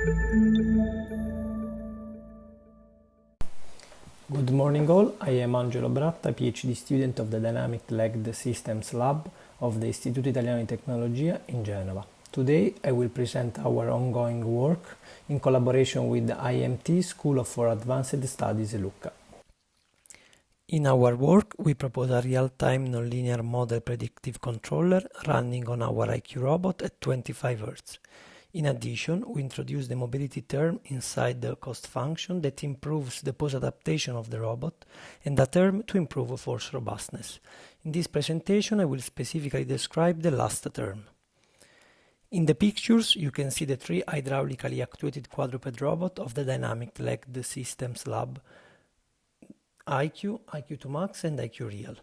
Good morning all, I am Angelo Bratta, PhD student of the Dynamic Legged Systems Lab of the Istituto Italiano di Tecnologia in Genova. Today I will present our ongoing work in collaboration with the IMT School for Advanced Studies Lucca. In our work, we propose a real-time nonlinear model predictive controller running on our IQ robot at 25 Hz. In addition, we introduce the mobility term inside the cost function that improves the pose adaptation of the robot and a term to improve force robustness. In this presentation, I will specifically describe the last term. In the pictures, you can see the three hydraulically actuated quadruped robot of the Dynamic Legged Systems Lab, IQ, IQ2 Max and IQ Real.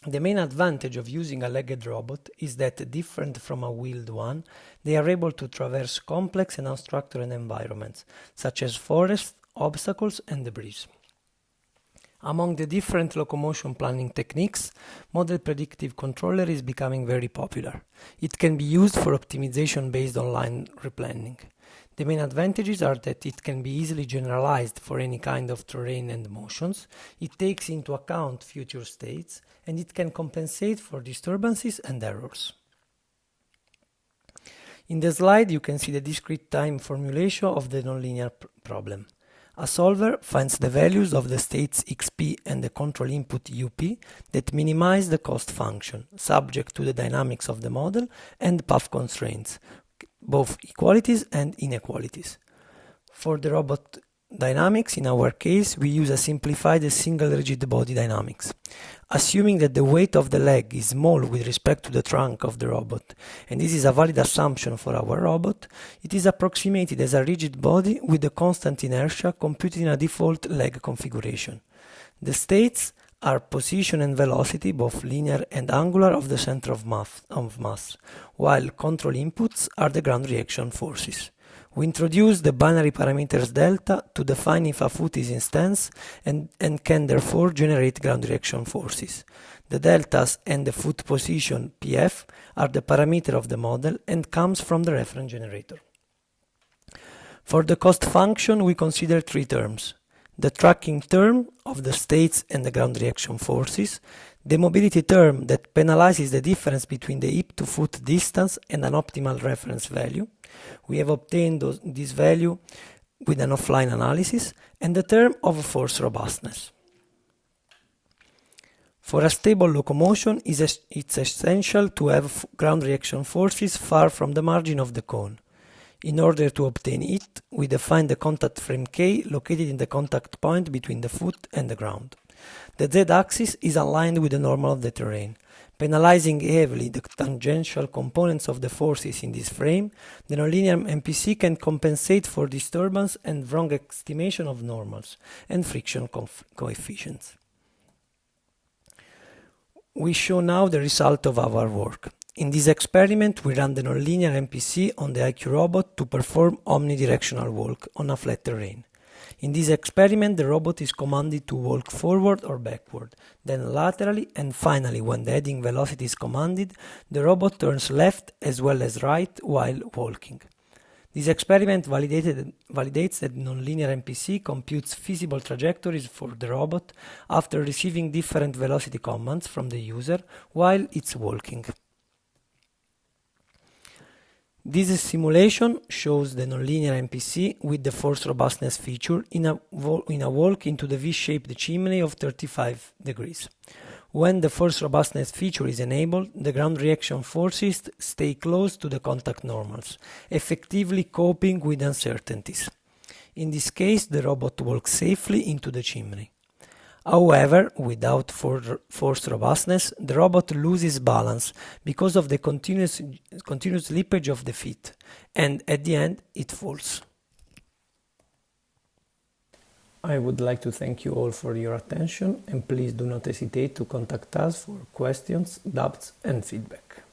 The main advantage of using a legged robot is that, different from a wheeled one, they are able to traverse complex and unstructured environments, such as forests, obstacles and debris. Among the different locomotion planning techniques, model predictive controller is becoming very popular. It can be used for optimization based on line replanning. The main advantages are that it can be easily generalized for any kind of terrain and motions, it takes into account future states, and it can compensate for disturbances and errors. In the slide you can see the discrete time formulation of the nonlinear problem. A solver finds the values of the states xp and the control input up that minimize the cost function, subject to the dynamics of the model and path constraints, both equalities and inequalities. For the robot dynamics, in our case, we use a simplified single rigid body dynamics. Assuming that the weight of the leg is small with respect to the trunk of the robot, and this is a valid assumption for our robot, it is approximated as a rigid body with a constant inertia computed in a default leg configuration. The states are position and velocity, both linear and angular, of the center of mass, while control inputs are the ground reaction forces. We introduce the binary parameters delta to define if a foot is in stance and can therefore generate ground reaction forces. The deltas and the foot position pf are the parameter of the model and comes from the reference generator. For the cost function we consider three terms: the tracking term of the states and the ground reaction forces, the mobility term that penalizes the difference between the hip to foot distance and an optimal reference value. We have obtained this value with an offline analysis, and the term of force robustness. For a stable locomotion, it's essential to have ground reaction forces far from the margin of the cone. In order to obtain it, we define the contact frame K located in the contact point between the foot and the ground. The z-axis is aligned with the normal of the terrain. Penalizing heavily the tangential components of the forces in this frame, the nonlinear MPC can compensate for disturbance and wrong estimation of normals and friction coefficients. We show now the result of our work. In this experiment, we ran the nonlinear MPC on the IQ robot to perform omnidirectional walk on a flat terrain. In this experiment, the robot is commanded to walk forward or backward, then laterally, and finally, when the heading velocity is commanded, the robot turns left as well as right while walking. This experiment validates that nonlinear MPC computes feasible trajectories for the robot after receiving different velocity commands from the user while it's walking. This simulation shows the nonlinear MPC with the force robustness feature in a walk into the V-shaped chimney of 35 degrees. When the force robustness feature is enabled, the ground reaction forces stay close to the contact normals, effectively coping with uncertainties. In this case, the robot walks safely into the chimney. However, without force robustness, the robot loses balance because of the continuous slippage of the feet, and at the end it falls. I would like to thank you all for your attention, and please do not hesitate to contact us for questions, doubts and feedback.